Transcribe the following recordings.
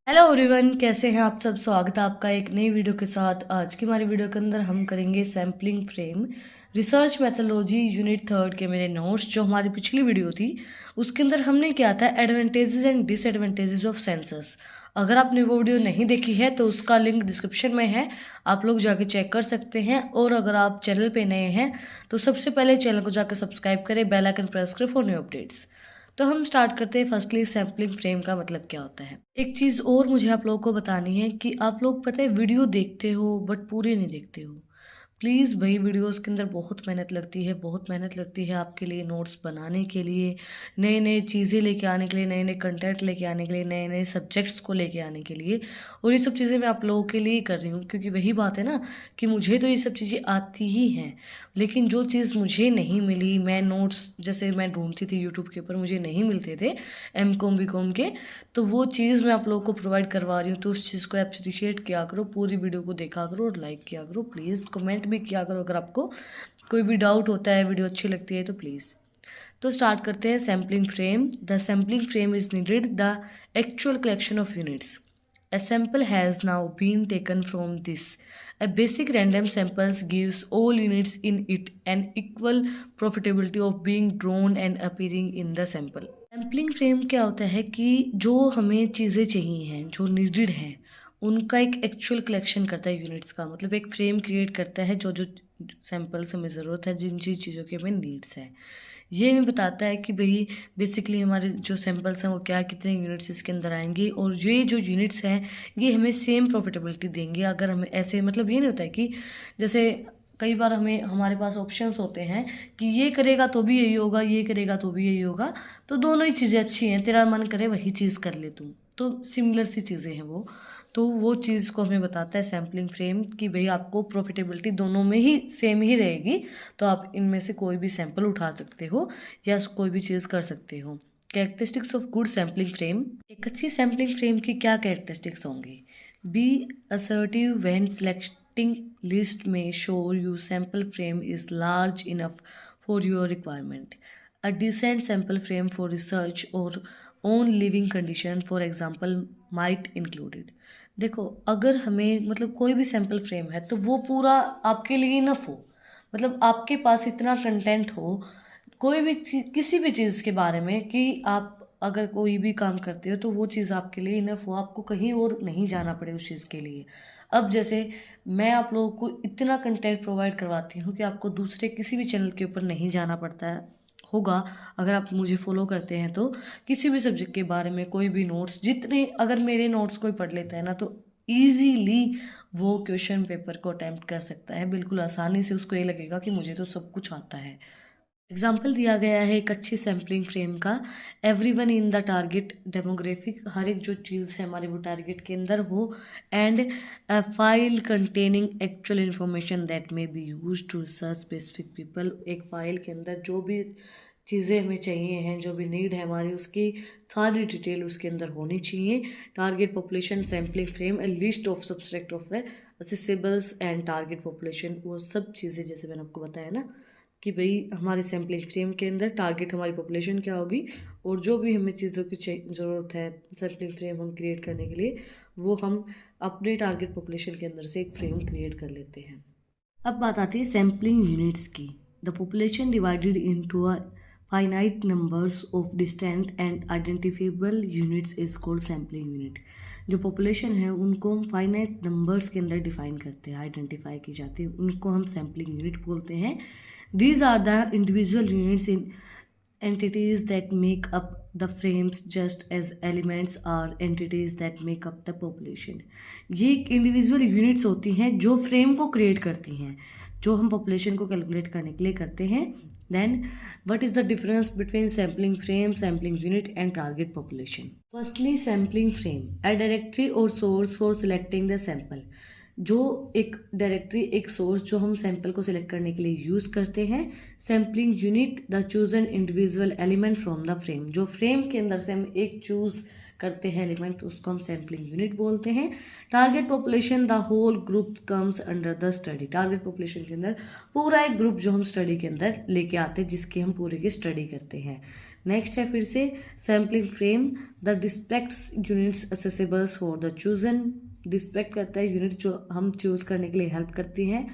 Hello everyone, कैसे हैं आप सब। स्वागत है आपका एक नई वीडियो के साथ। आज की हमारी वीडियो के अंदर हम करेंगे sampling frame research methodology unit 3 के मेरे नोट्स। जो हमारी पिछली वीडियो थी उसके अंदर हमने क्या था, advantages and disadvantages of sensors. अगर आपने वो वीडियो नहीं देखी है तो उसका लिंक डिस्क्रिप्शन में है, आप लोग जाके चेक कर सकते हैं। और अगर आप चैनल पे नए हैं तो सबसे पहले चैनल को जाकर सब्सक्राइब करें, बेल आइकन प्रेस करें फॉर न्यू अपडेट्स। तो हम स्टार्ट करते हैं। फर्स्टली सैम्पलिंग फ्रेम का मतलब क्या होता है। एक चीज़ और मुझे आप लोगों को बतानी है कि आप लोग पता है वीडियो देखते हो बट पूरे नहीं देखते हो। प्लीज़ भाई, वीडियोस के अंदर बहुत मेहनत लगती है, बहुत मेहनत लगती है आपके लिए नोट्स बनाने के लिए, नए नए चीज़ें लेके आने के लिए, नए नए कंटेंट लेके आने के लिए, नए नए सब्जेक्ट्स को लेके आने के लिए। और ये सब चीज़ें मैं आप लोगों के लिए ही कर रही हूँ, क्योंकि वही बात है ना कि मुझे तो ये सब चीज़ें आती ही हैं, लेकिन जो चीज़ मुझे नहीं मिली, मैं नोट्स जैसे मैं ढूंढती थी यूट्यूब के ऊपर, मुझे नहीं मिलते थे एम कॉम बी कॉम के, तो वो चीज़ मैं आप लोगों को प्रोवाइड करवा रही हूँ। तो उस चीज़ को अप्रिशिएट किया करो, पूरी वीडियो को देखा करो और लाइक किया करो। प्लीज़ कमेंट भी किया करो अगर आपको कोई भी डाउट होता है, वीडियो अच्छी लगती है तो प्लीज़। तो स्टार्ट करते हैं। Sampling frame. The sampling frame is needed the actual collection of units. A sample has now been taken from this. A basic random samples gives all units in it an equal profitability of being drawn and appearing in the sample. Sampling frame क्या होता है कि जो हमें चीज़ें चाहिए हैं, जो नीडेड हैं, उनका एक एक्चुअल कलेक्शन करता है यूनिट्स का। मतलब एक फ्रेम क्रिएट करता है जो जो सैम्पल्स हमें ज़रूरत है, जिन जिन चीज़ों की हमें नीड्स है। ये हमें बताता है कि भाई बेसिकली हमारे जो सैम्पल्स हैं वो क्या, कितने यूनिट्स इसके अंदर आएंगे, और ये जो यूनिट्स हैं ये हमें सेम प्रॉफिटेबिलिटी देंगे। अगर हमें ऐसे, मतलब ये नहीं होता है कि जैसे कई बार हमें हमारे पास ऑप्शंस होते हैं कि ये करेगा तो भी यही होगा, ये करेगा तो भी यही होगा, तो दोनों ही चीज़ें अच्छी हैं, तेरा मन करे वही चीज़ कर ले तू। तो सिमिलर सी चीज़ें हैं वो। तो वो चीज़ को हमें बताता है सैम्पलिंग फ्रेम कि भाई आपको प्रॉफिटेबिलिटी दोनों में ही सेम ही रहेगी, तो आप इनमें से कोई भी सैंपल उठा सकते हो या कोई भी चीज़ कर सकते हो। Characteristics of good sampling frame. एक अच्छी सैम्पलिंग फ्रेम की क्या कैरेक्टरिस्टिक्स होंगी। Be assertive when selecting list में sure you sample frame is large enough for your requirement. A decent sample frame for research और own living condition for example might included. देखो, अगर हमें मतलब कोई भी सैम्पल फ्रेम है तो वो पूरा आपके लिए इनफ हो, मतलब आपके पास इतना कंटेंट हो कोई भी किसी भी चीज़ के बारे में कि आप अगर कोई भी काम करते हो तो वो चीज़ आपके लिए इनफ हो, आपको कहीं और नहीं जाना पड़े उस चीज़ के लिए। अब जैसे मैं आप लोगों को इतना कंटेंट प्रोवाइड करवाती हूँ कि आपको दूसरे किसी भी चैनल के ऊपर नहीं जाना पड़ता है होगा। अगर आप मुझे फॉलो करते हैं तो किसी भी सब्जेक्ट के बारे में कोई भी नोट्स, जितने अगर मेरे नोट्स कोई पढ़ लेता है ना तो ईजीली वो क्वेश्चन पेपर को अटेम्प्ट कर सकता है, बिल्कुल आसानी से। उसको ये लगेगा कि मुझे तो सब कुछ आता है। एग्जाम्पल दिया गया है एक अच्छी सैम्पलिंग फ्रेम का। Everyone in the target demographic, हर एक जो चीज़ है हमारे वो टारगेट के अंदर हो। And a file containing actual information that may be use to research specific people. एक फाइल के अंदर जो भी चीज़ें हमें चाहिए हैं, जो भी नीड है हमारी, उसकी सारी डिटेल उसके अंदर होनी चाहिए। Target population sampling frame, a list of subtract of accessibles and target population, वो सब चीज़ें जैसे मैंने आपको बताया ना कि भाई हमारे सैम्पलिंग फ्रेम के अंदर टारगेट हमारी पॉपुलेशन क्या होगी, और जो भी हमें चीज़ों की ज़रूरत है सैम्पलिंग फ्रेम हम क्रिएट करने के लिए, वो हम अपने टारगेट पॉपुलेशन के अंदर से एक फ्रेम क्रिएट कर लेते हैं। अब बात आती है सैम्पलिंग यूनिट्स की। The population divided into a finite numbers of distant and identifiable units is called sampling unit. जो पॉपुलेशन है उनको हम फाइनाइट नंबर्स के अंदर डिफाइन करते हैं, आइडेंटिफाई की जाती है, उनको हम सैम्पलिंग यूनिट बोलते हैं। These are the individual units in entities that make up the frames just as elements are entities that make up the population। ये इंडिविजुअल यूनिट्स होती हैं जो फ्रेम को क्रिएट करती हैं, जो हम पॉपुलेशन को कैलकुलेट करने के लिए करते हैं। Then what is the difference between sampling frame, sampling unit and target population. Firstly sampling frame, a directory और source for selecting the sample. जो एक डायरेक्टरी, एक सोर्स जो हम सैंपल को सिलेक्ट करने के लिए यूज़ करते हैं। Sampling unit, the chosen individual element from the frame. जो फ्रेम के अंदर से हम एक चूज़ करते हैं एलिमेंट, उसको हम सैम्पलिंग यूनिट बोलते हैं। Target population, the whole group comes under the study. Target population के अंदर पूरा एक ग्रुप जो हम स्टडी के अंदर लेके आते हैं, जिसकी हम पूरे की स्टडी करते हैं। नेक्स्ट है फिर से sampling frame, the depicts units accessibles for the chosen. Depict करता है यूनिट जो हम चूज़ करने के लिए हेल्प करती हैं।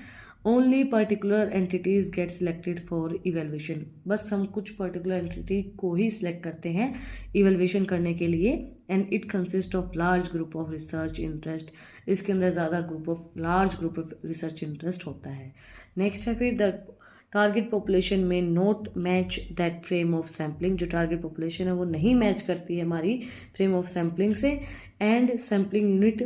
Only particular entities get selected for evaluation, बस हम कुछ पर्टिकुलर एंटिटी को ही सिलेक्ट करते हैं इवेलुएशन करने के लिए। And it consist of large group of research interest, इसके अंदर ज़्यादा large group of research interest होता है। नेक्स्ट है फिर द टारगेट पॉपुलेशन में not match that frame of sampling, जो टारगेट पॉपुलेशन है वो नहीं मैच करती है हमारी फ्रेम ऑफ सैम्पलिंग से। And sampling unit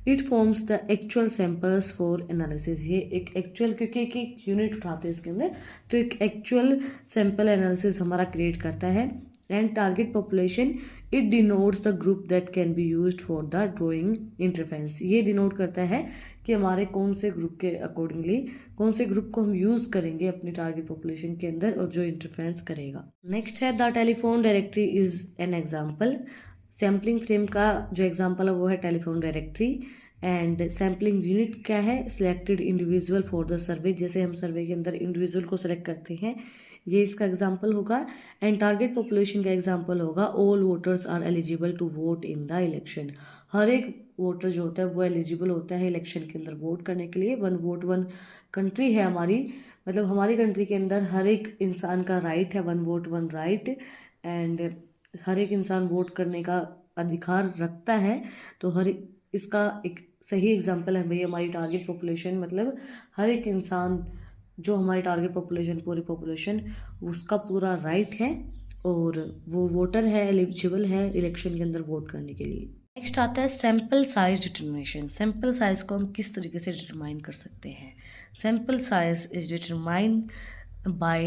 it forms the actual samples for analysis, ये एक एक्चुअल, क्योंकि एक यूनिट उठाते हैं इसके अंदर, तो एक एक्चुअल सैम्पल एनालिसिस हमारा क्रिएट करता है। And target population it denotes the group that can be used for the drawing interference, ये डिनोट करता है कि हमारे कौन से ग्रुप के अकॉर्डिंगली कौन से ग्रुप को हम यूज़ करेंगे अपनी टारगेट पॉपुलेशन के अंदर और जो इंटरफेरेंस करेगा। नेक्स्ट है the telephone directory is an example, sampling frame का जो एग्जाम्पल है वो है telephone directory. And sampling unit क्या है, selected individual for the survey, जैसे हम सर्वे के अंदर इंडिविजुअल को सिलेक्ट करते हैं, ये इसका एग्जाम्पल होगा। एंड टारगेट पॉपुलेशन का एग्जाम्पल होगा all voters are eligible to vote in the election, हर एक वोटर जो होता है वो एलिजिबल होता है इलेक्शन के अंदर वोट करने के लिए। वन वोट वन कंट्री है हमारी, मतलब हमारी कंट्री के अंदर हर एक इंसान का राइट है, one vote one right, and हर एक इंसान वोट करने का अधिकार रखता है। तो इसका एक सही एग्जाम्पल है भाई हमारी टारगेट पॉपुलेशन, मतलब हर एक इंसान जो हमारी टारगेट पॉपुलेशन पूरी पॉपुलेशन उसका पूरा राइट है और वो वोटर है, एलिजिबल है इलेक्शन के अंदर वोट करने के लिए। नेक्स्ट आता है sample size determination, sample size को हम किस तरीके से डिटरमाइन कर सकते हैं। Sample size is determined by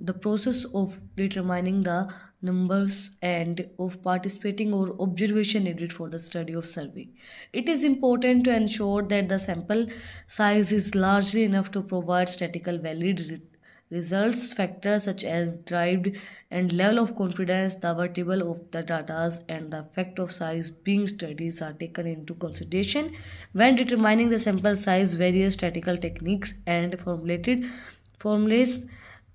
the process of determining the numbers and of participating or observation needed for the study of survey. It is important to ensure that the sample size is largely enough to provide statistical valid results. Factors such as derived and level of confidence, the vertical of the data, and the effect of size being studies are taken into consideration when determining the sample size. Various statistical techniques and formulas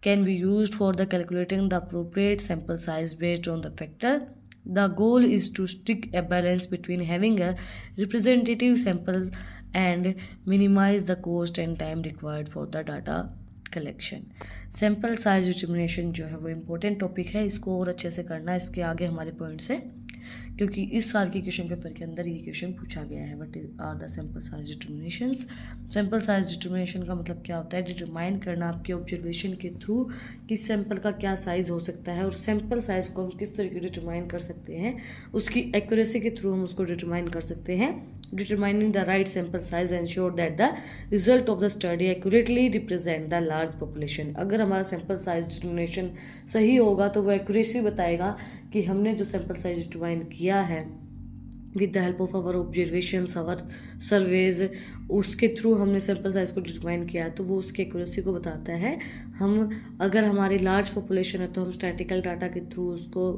can be used for the calculating the appropriate sample size based on the factor. The goal is to strike a balance between having a representative sample and minimize the cost and time required for the data collection. Sample size determination जो है वो important topic है, इसको और अच्छे से करना है इसके आगे हमारे पॉइंट्स है, क्योंकि इस साल के क्वेश्चन पेपर के अंदर ये क्वेश्चन पूछा गया है। What are the sample size determinations. Sample size determination का मतलब क्या होता है, डिटरमाइन करना आपके ऑब्जर्वेशन के थ्रू किस सैम्पल का क्या साइज़ हो सकता है, और सैम्पल साइज़ को हम किस तरीके डिटरमाइन कर सकते हैं, उसकी एक्यूरेसी के थ्रू हम उसको डिटरमाइन कर सकते हैं। Determining the right sample size ensure that the result of the study accurately represent the large population. अगर हमारा सैम्पल साइज डिटर्मिनेशन सही होगा तो वो एक्यूरेसी बताएगा कि हमने जो सैम्पल साइज डिटरमाइन किया है with the help of our observations, our surveys, उसके थ्रू हमने सैम्पल साइज को डिटरमाइन किया, तो वो उसकी एक्यूरेसी को बताता है। हम अगर हमारी लार्ज पॉपुलेशन है तो हम स्टैटिकल डाटा के थ्रू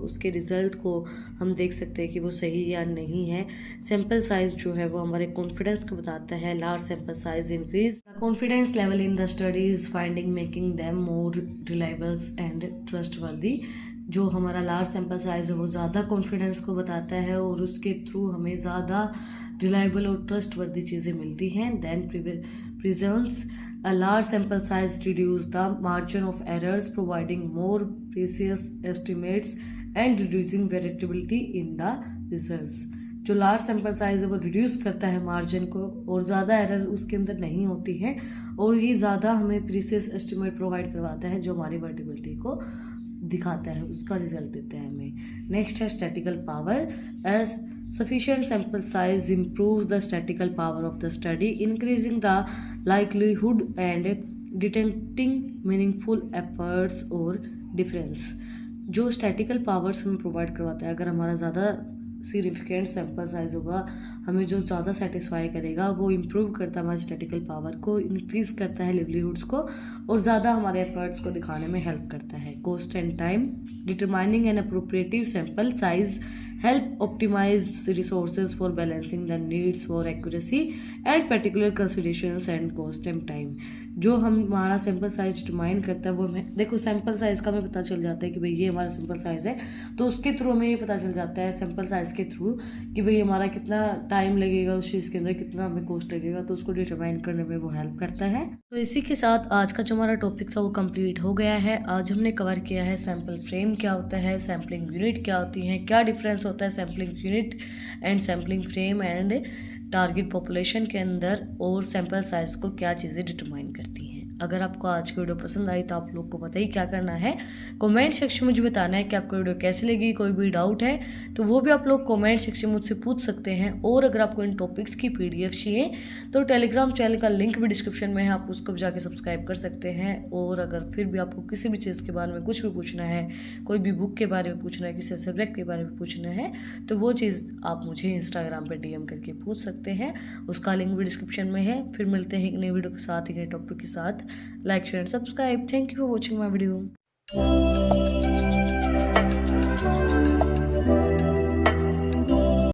उसके रिजल्ट को हम देख सकते हैं कि वो सही या नहीं है। सैम्पल साइज जो है वो हमारे कॉन्फिडेंस को बताता है। Large sample size increase the confidence level in the studies finding making them more reliables and trustworthy. जो हमारा लार्ज सैम्पल साइज़ है वो ज़्यादा कॉन्फिडेंस को बताता है और उसके थ्रू हमें ज़्यादा रिलायबल और ट्रस्टवर्दी चीज़ें मिलती हैं। Then presents a large sample size reduce the margin of errors providing more precious estimates and reducing variability in the results. जो लार्ज सैम्पल साइज है वो रिड्यूस करता है मार्जिन को और ज़्यादा एरर उसके अंदर नहीं होती है, और ये ज़्यादा हमें प्रीसियस एस्टिमेट प्रोवाइड करवाता है जो हमारी वेरिएबिलिटी को दिखाता है, उसका रिजल्ट देता है हमें। नेक्स्ट है statical power. As sufficient sample size improves the statical power of the study increasing the likelihood and detecting meaningful efforts और डिफरेंस। जो स्टैटिकल पावर्स हमें प्रोवाइड करवाता है, अगर हमारा ज़्यादा सिग्निफिकेंट सैम्पल साइज होगा हमें जो ज़्यादा सेटिस्फाई करेगा वो इम्प्रूव करता है हमारे स्टैटिकल पावर को, इंक्रीज़ करता है लिवलीहुड्स को और ज़्यादा हमारे एफर्ट्स को दिखाने में हेल्प करता है। Cost and time determining an appropriative sample size help optimize resources for balancing the needs for accuracy and particular considerations and cost and time। जो हमारा सैम्पल साइज डिटरमाइन करता है वो हमें देखो सैम्पल साइज का हमें पता चल जाता है कि भाई ये हमारा सैम्पल साइज है, तो उसके थ्रू हमें ये पता चल जाता है सैम्पल साइज के थ्रू कि भाई हमारा कितना टाइम लगेगा उस चीज़ के अंदर, कितना हमें कॉस्ट लगेगा, तो उसको डिटरमाइन करने में वो हेल्प करता है। तो इसी के साथ आज का जो हमारा टॉपिक था वो कंप्लीट हो गया है। आज हमने कवर किया है सैम्पल फ्रेम क्या होता है, सैम्पलिंग यूनिट क्या होती है, क्या डिफरेंस होता है sampling unit and sampling frame and target population के अंदर, और सैम्पल साइज को क्या चीज़ें डिटरमाइन करती हैं। अगर आपको आज की वीडियो पसंद आई तो आप लोग को पता ही क्या करना है, कमेंट सेक्शन में मुझे बताना है कि आपको वीडियो कैसी लगी। कोई भी डाउट है तो वो भी आप लोग कमेंट सेक्शन में मुझसे पूछ सकते हैं। और अगर आपको इन टॉपिक्स की PDF चाहिए तो टेलीग्राम चैनल का लिंक भी डिस्क्रिप्शन में है, आप उसको भी जाके सब्सक्राइब कर सकते हैं। और अगर फिर भी आपको किसी भी चीज़ के बारे में कुछ भी पूछना है, कोई भी बुक के बारे में पूछना है, किसी सब्जेक्ट के बारे में पूछना है, तो वो चीज़ आप मुझे इंस्टाग्राम पर DM करके पूछ सकते हैं, उसका लिंक भी डिस्क्रिप्शन में है। फिर मिलते हैं एक नई वीडियो के साथ, एक नए टॉपिक के साथ। Like, share and subscribe. Thank you for watching my video.